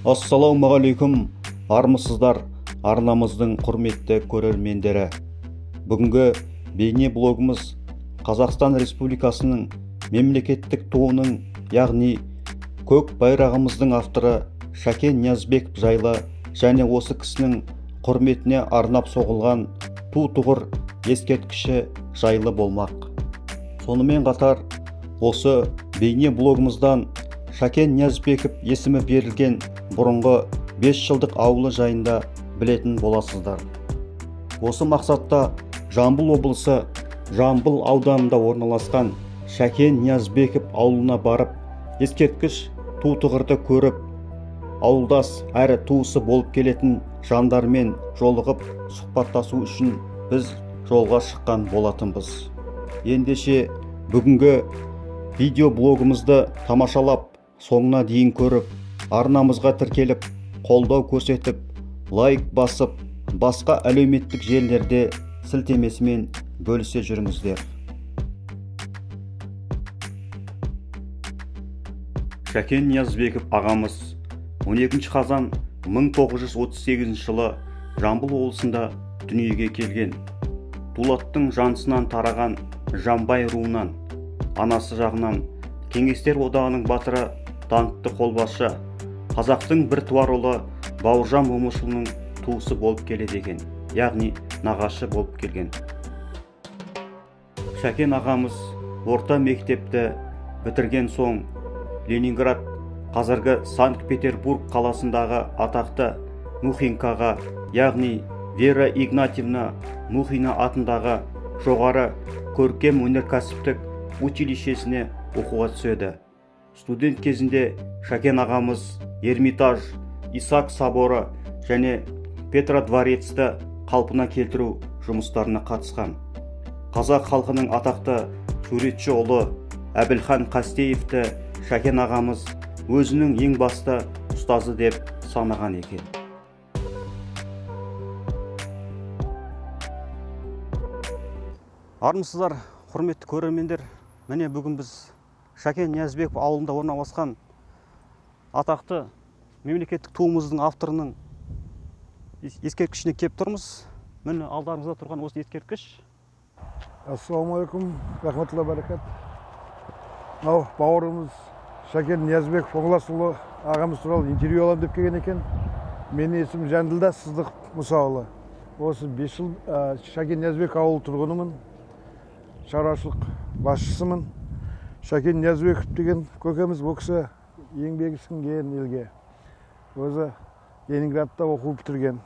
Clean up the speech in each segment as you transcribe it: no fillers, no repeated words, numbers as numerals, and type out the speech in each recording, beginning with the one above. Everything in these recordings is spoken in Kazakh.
Ассалаумағалейкум, армысыздар, арнамыздың құрметті көрермендері. Бүгінгі бейне блогымыз Қазақстан Республикасының мемлекеттік туының, яғни көк байрағымыздың авторы Шәкен Ниязбеков жайлы және осы кісінің құрметіне арнап соғылған ту тұғыр ескерткіші жайлы болмақ. Сонымен қатар, осы бейне блогымыздан Шәкен Ниязбеков есімі берілген бұрынғы 5 жылдық ауылы жайында білетін боласыздар. Осы мақсатта Жамбыл облысы Жамбыл ауданында орналасқан Шәкен Ниязбеков ауылына барып, ескерткіш ту тұғырды көріп, ауылдас әрі туысы болып келетін жандармен жолығып сұхбаттасу үшін біз жолға шыққан болатынбыз. Ендеше бүгінгі видео блогымызды тамашалап, соңына дейін көріп, арнамызға тіркеліп, қолдау көрсетіп, лайк басып, басқа әлеуметтік желілерде сілтемесімен бөлісе жүріңіздер. Шәкен Ниязбеков ағамыз 12 қазан 1938 жылы Жамбыл облысында дүниеге келген. Дулаттың жанысынан тараған Жамбай руынан, анасы жағынан Кеңестер одағының батыры, даңқты қолбасшы, қазақтың бір туар ұлы Бауыржан Момышұлының туысы болып келеді екен, яғни нағашы болып келген. Шәкен ағамыз орта мектепті бітірген соң Ленинград, қазіргі Санкт-Петербург қаласындағы атақты Мухинкаға, яғни Вера Игнатьевна Мухина атындағы жоғары көркем өнеркәсіптік училищесіне оқуға түседі. Студент кезінде Шәкен ағамыз Эрмитаж, Исаак соборы және Петродворецті қалпына келтіру жұмыстарына қатысқан. Қазақ халқының атақты суретші ұлы Әбілхан Қастеевті Шәкен ағамыз өзінің ең басты ұстазы деп санаған екен. Армысыздар, құрметті көрермендер. Міне бүгін біз Шәкен Ниязбеков ауылында орналасқан атақты мемлекеттік туымыздың авторының ескерткішіне кеп тұрмыз. Міне алдарыңызда тұрған осы ескерткіш. Ассалаумағалейкум, рахматулла баракат. Мынау бауырымыз Шәкен Ниязбеков Оңласұлы ағамыз туралы интервью аламын деп келген екен. Менің есімім Жанділда Сыздық Мұсаұлы. Осы 5 жыл Шәкен Ниязбеков ауылы тұрғынымын. Шаруашылық басшысымын. Шәкен Ниязбеков деген көкеміз бұл кісі еңбегі сіңген елге. Өзі Ленинградта оқу бітірген.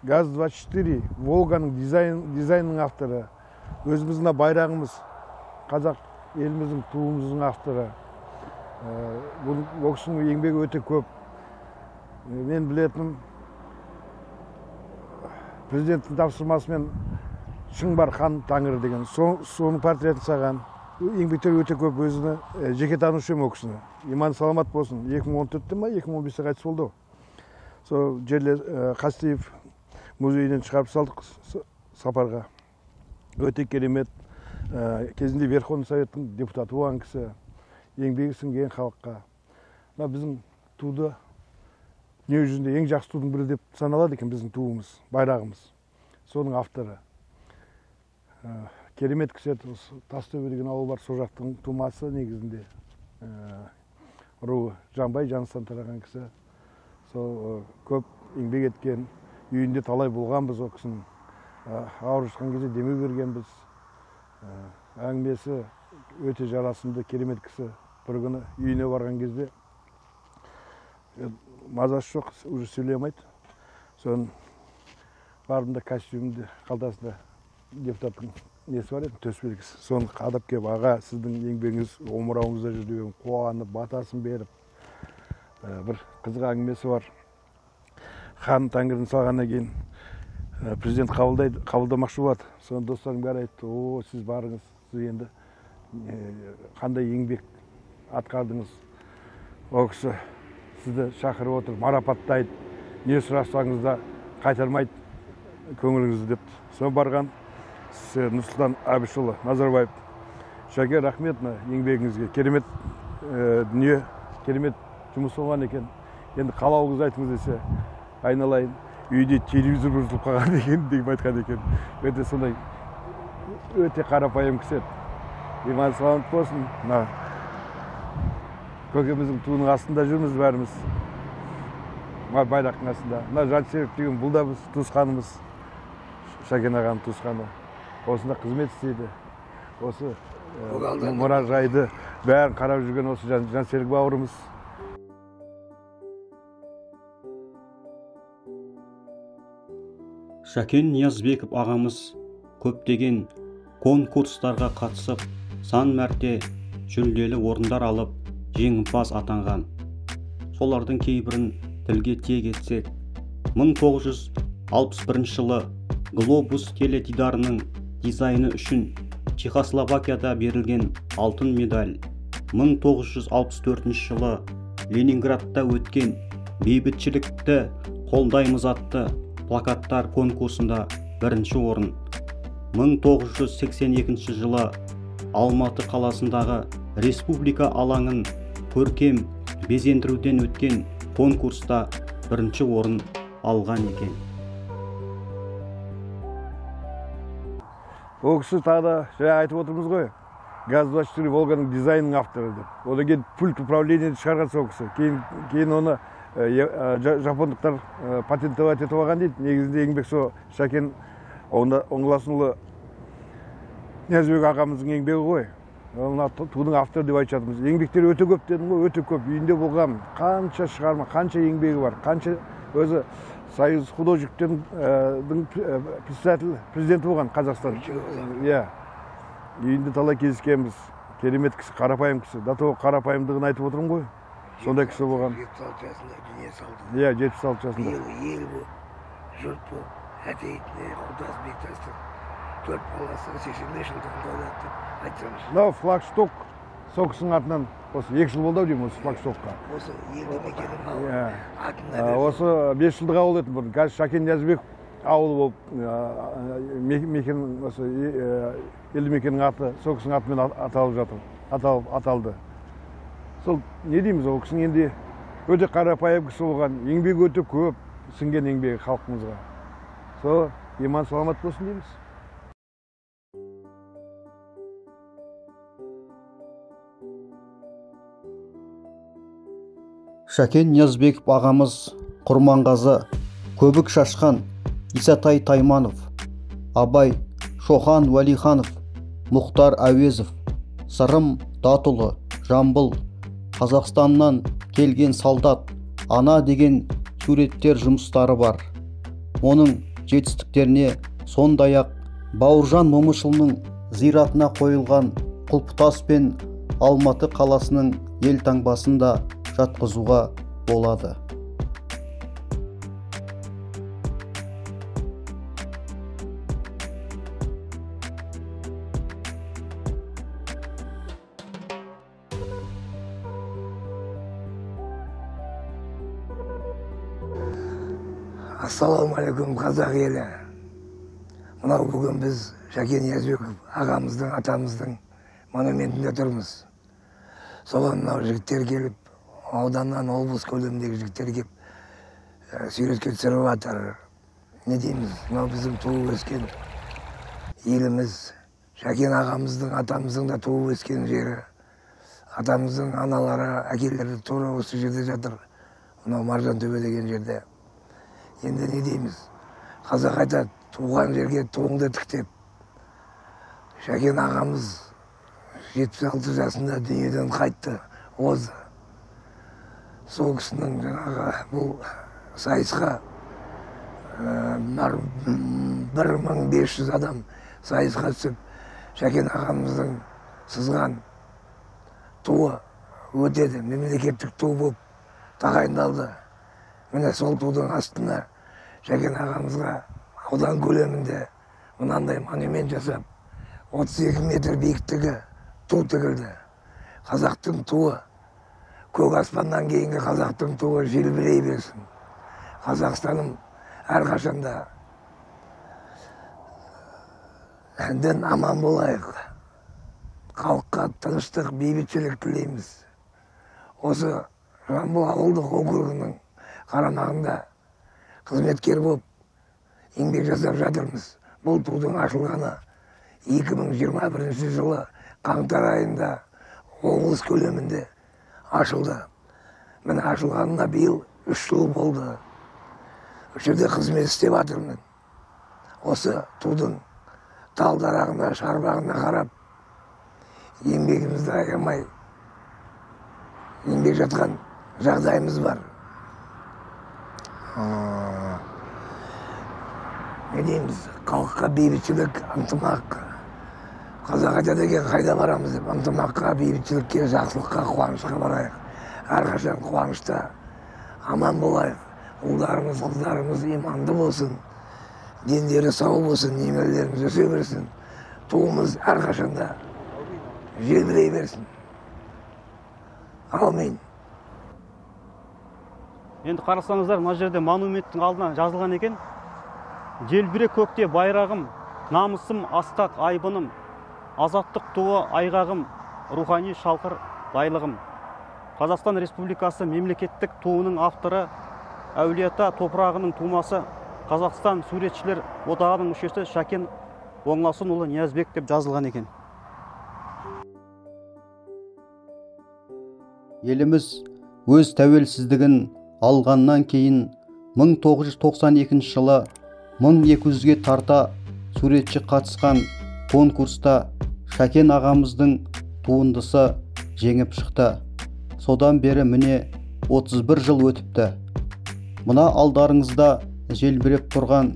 ГАЗ-24 Волганың дизайнының авторы. Өзіміздің байрағымыз, қазақ еліміздің туымыздың авторы. Бұл кісінің еңбегі өте көп. Мен білетінім, президенттің тапсырмасымен шың бар хан таңыры деген, соның портретін саған. Еңбектері өте көп, өзіні жеке танушы ем өкісіні. Иман саламат болсын. 2014-те ма, 2015-те қайтыс болды. Сол жерлер Қастеев музейінен шығарып салдық сапарға. Өте керемет. Кезінде Верховный Советтің депутаты болған кісі. Еңбегі сіңген халыққа. Біздің туды дүние жүзінде ең жақсы тудың бірі деп саналады екен біздің туымыз, байрағымыз. Соның авторы. Керемет кісі, Тастөбе деген ауыл бар, сол жақтың тумасы негізінде. Руы Жамбай жаныстан тараған кісі. Сол көп еңбек еткен, үйінде талай болған біз о кісінің. Ауыр шыққан кезде деме берген біз. Әңгімесі өте жарасымды, керемет кісі. Бір күні үйіне барған кезде мазасы жоқ, уже сөйлемейді. Соның барында костюмді қалтасында депутаттың несі бар еді, төсбелгісі. Соны қадап кеп, аға, сіздің еңбегіңіз омырауыңызда жүр деп қуанып, батасын беріп. Бір қызық әңгімесі бар. Хан тәңірін салғаннан кейін президент қабылдамақшы болады. Соны достарым бәрі айтты, о, сіз барыңыз, сіз енді қандай еңбек атқардыңыз. Ол кісі сізді шақырып отыр, марапаттайды, не сұрасаңыз да қайтармайды көңіліңізді деп. Соны барған Нұрсұлтан Әбішұлы Назарбаев. Шәкен, рахмет еңбегіңізге. Керемет дүние керемет жұмыс болған екен. Енді қалауыңызды айтыңыз десе, айналайын, үйде телевизор бұзылып қалған екен деп айтқан екен. Өте сондай өте қарапайым кісі еді. Иман саламат болсын. Мына көкеміздің туының астында жүрміз бәріміз. Байрақтың астында. Мына Жансерік деген бұл да біз туысқанымыз. Шәкен ағаның туысқаны. Осында қызмет істейді. Осы мұражайды бәрін қарап жүрген осы Жансерік бауырымыз. Шәкен Ниязбеков ағамыз көптеген конкурстарға қатысып, сан мәрте жүлделі орындар алып, жеңімпаз атанған. Солардың кейбірін тілге тиек етсек, 1961 жылы Глобус теледидарының дизайны үшін Чехословакияда берілген алтын медаль, 1964 жылы Ленинградта өткен бейбітшілікті қолдаймыз атты плакаттар конкурсында бірінші орын, 1982 жылы Алматы қаласындағы Республика алаңын көркем безендіруден өткен конкурста бірінші орын алған екен. Ол кісі тағы да жаңа айтып отырмыз ғой, ГАЗ-24 Волганың дизайнының авторы деп. Одан кейін пульт управлениені шығарған сол кісі. Кейін оны жапондықтар патентовать етіп алған дейді. Негізінде еңбек сол Шәкен Оңласынұлы Ниязбек ағамыздың еңбегі ғой. Тудың авторы деп айтып жатырмыз. Еңбектері өте көп дедім ғой, өте көп. Үйінде болған қанша шығарма, қанша еңбегі бар, қанша өзі Союз художниктердің президенті болған Қазақстан. Үйінде талай кездескенбіз. Керемет кісі, қарапайым кісі. Дато қарапайымдығын айтып отырмын ғой. Сондай кісі болған. 76 жасында дүние салды. 76 жасында. Ел бұл, жұрт бұл, әтейтіне Құдас Бектастың 4 баласы 85 жылдығында олады деп айтсаңыз. Мынау флагшток, сол кісінің атынан осы 2 жыл болды деймін осы флагштокқа. Осы елді мекеннің атына осы 5 жылдық ауыл еді бұрын. Қазір Шәкен Ниязбеков ауылы болып осы елді мекеннің аты сол кісінің атымен аталып жатыр. Аталды. Сол не дейміз, ол кісінің енді өте қарапайым кісі болған, еңбегі өте көп, сіңген еңбегі халқымызға. Сол иман саламат болсын дейміз. Шәкен Ниязбеков ағамыз Құрманғазы, Көбік Шашқан, Исатай Тайманов, Абай, Шохан Уәлиханов, Мұхтар Әуезов, Сырым Датұлы, Жамбыл, Қазақстаннан келген солдат, ана деген суреттер жұмыстары бар. Оның жетістіктеріне сондай-ақ Бауыржан Момышұлының зиратына қойылған құлпытас пен Алматы қаласының елтаңбасын да жатқызуға болады. Ассалаумағалейкум, қазақ елі. Мынау бүгін біз Шәкен Ниязбеков ағамыздың, атамыздың монументінде тұрмыз. Соған мынау жігіттер келіп, ауданнан облыс көлеміндегі жігіттер келіп суретке түсіріп жатыр. Не дейміз, мынау біздің туып өскен еліміз, Шәкен ағамыздың, атамыздың да туып өскен жері. Атамыздың аналары, әкелері тура осы жерде жатыр. Мынау Маржантөбе деген жерде. Енді не дейміз, қазақ айтады, туған жерге туыңды тіктеп. Шәкен ағамыз 76 жасында дүниеден қайтты, озды. Сол кісінің жаңағы бұл сайысқа 1500 адам сайысқа түсіп, Шәкен ағамыздың сызған туы өтеді, мемлекеттік ту болып тағайындалды. Міне сол тудың астына Шәкен ағамызға аудан көлемінде мынандай монумент жасап, 32 метр биіктігі ту тігілді. Қазақтың туы, көк аспаннан кейінгі қазақтың туы желбірей берсін. Қазақстаным әрқашанда дін аман болайық. Халыққа тыныштық, бейбітшілік тілейміз. Осы Жамбыл ауылдық округінің қарамағында қызметкер болып еңбек жасап жатырмыз. Бұл тудың ашылғаны 2021 жылы қаңтар айында облыс көлемінде ашылды. Міне ашылғанына биыл 3 жыл болды. Осы жерде қызмет істеп жатырмын. Осы тудың тал-дарағына, шарбағына қарап, еңбегімізді аямай еңбек жатқан жағдайымыз бар. Не дейміз, халыққа бейбітшілік, ынтымақ. Қазақ айтады екен, қайда барамыз деп, ынтымаққа, бейбітшілікке, жақсылыққа, қуанышқа барайық. Әрқашан қуанышта аман болайық. Ұлдарымыз, қыздарымыз иманды болсын, дендері сау болсын, немерелеріміз өсе берсін. Туымыз әрқашанда желбірей берсін. Аумин. Енді қарасаңыздар, мына жерде монументтің алдына жазылған екен: желбіре көкте байрағым, намысым асқақ айбыным, азаттық туы айғағым, рухани шалқыр байлығым. Қазақстан Республикасы мемлекеттік туының авторы, Әулиеата топырағының тумасы, Қазақстан суретшілер одағының мүшесі Шәкен Оңласынұлы Ниязбек деп жазылған екен. Еліміз өз тәуелсіздігін алғаннан кейін 1992 жылы 1200-ге тарта суретші қатысқан конкурста Шәкен ағамыздың туындысы жеңіп шықты. Содан бері міне 31 жыл өтіпті. Мына алдарыңызда желбіреп тұрған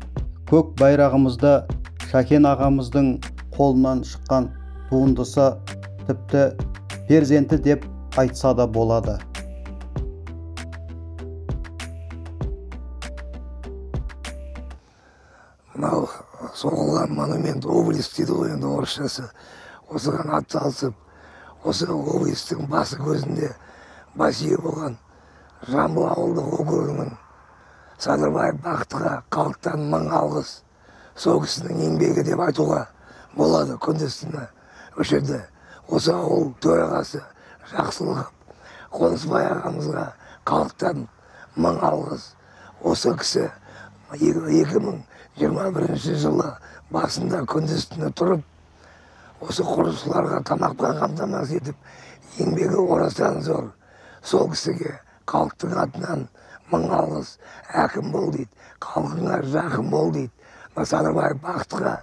көк байрағымызды Шәкен ағамыздың қолынан шыққан туындысы, тіпті перзенті деп айтса да болады. Мынау соғылған монумент, обелиск дейді ғой енді орысшасы. Осыған ат салысып, осы обелисктің басы көзінде бас ие болған Жамбыл ауылдық округінің Садырбаев Бақытқа халықтан мың алғыс. Сол кісінің еңбегі деп айтуға болады күндіз-түні. Осы жерде осы ауыл төрағасы Жақсылық Қонысбай ағамызға халықтан мың алғыс. Осы кісі 2021 жылы басында күндіз-түні тұрып, осы құрылысшыларға тамақпен қамтамасыз етіп, еңбегі орасан зор. Сол кісіге халықтың атынан мың алғыс. Әкім бол дейді, халқыңа жақын бол дейді. Садырбаев Бақытқа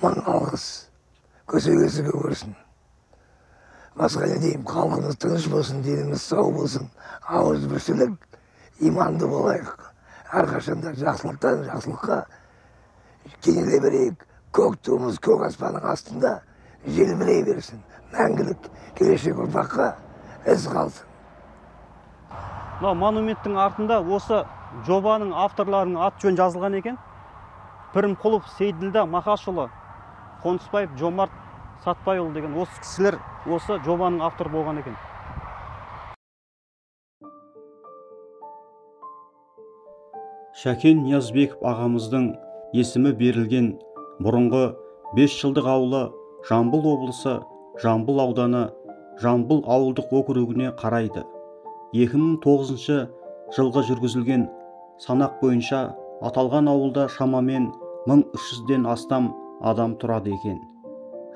мың алғыс. Көсегесі көрсін. Басқа не деймін, халқымыз тыныш болсын, деніміз сау болсын, ауыз біршілік, иманды болайық. Әрқашанда жақсылықтан жақсылыққа кенеле берейік. Көк туымыз көк аспанның астында желбірей берсін. Мәңгілік келешек ұрпаққа із қалсын. Монументтің артында осы жобаның авторларының ат жөн жазылған екен. Пірімқұлов Сейділда Мақашұлы, Қонысбаев Жомарт Сатпайұлы деген осы кісілер осы жобаның авторы болған екен. Шәкен Ниязбеков ағамыздың есімі берілген бұрынғы 5 жылдық ауылы Жамбыл облысы, Жамбыл ауданы, Жамбыл ауылдық округіне қарайды. 2009 жылғы жүргізілген санақ бойынша аталған ауылда шамамен 1300-ден астам адам тұрады екен.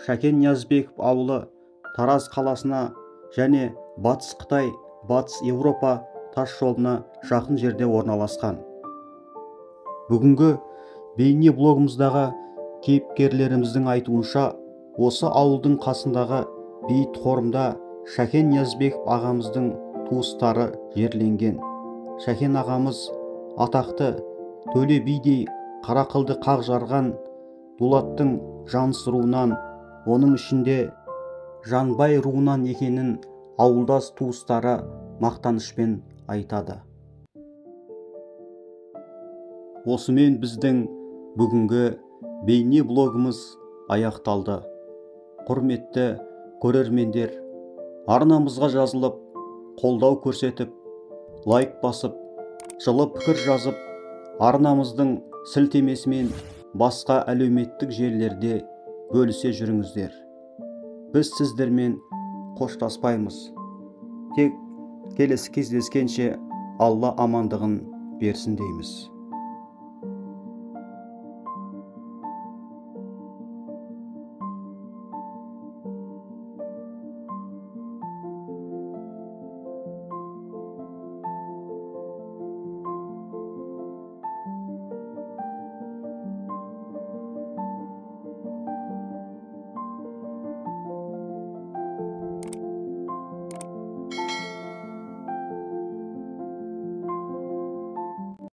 Шәкен Ниязбеков ауылы Тараз қаласына және Батыс Қытай, Батыс Еуропа тас жолына жақын жерде орналасқан. Бүгінгі бейне блогымыздағы кейіпкерлеріміздің айтуынша, осы ауылдың қасындағы бейіт қорымда Шәкен Ниязбеков ағамыздың туыстары жерленген. Шәкен ағамыз атақты Төле бидей қара қылды қақ жарған Дулаттың Жаныс руынан, оның ішінде Жанбай руынан екенін ауылдас туыстары мақтанышпен айтады. Осымен біздің бүгінгі бейне блогымыз аяқталды. Құрметті көрермендер, арнамызға жазылып, қолдау көрсетіп, лайк басып, жылы пікір жазып, арнамыздың сілтемесімен басқа әлеуметтік желілерде бөлісе жүріңіздер. Біз сіздермен қоштаспаймыз. Тек Келесі кездескенше Алла амандығын берсін дейміз.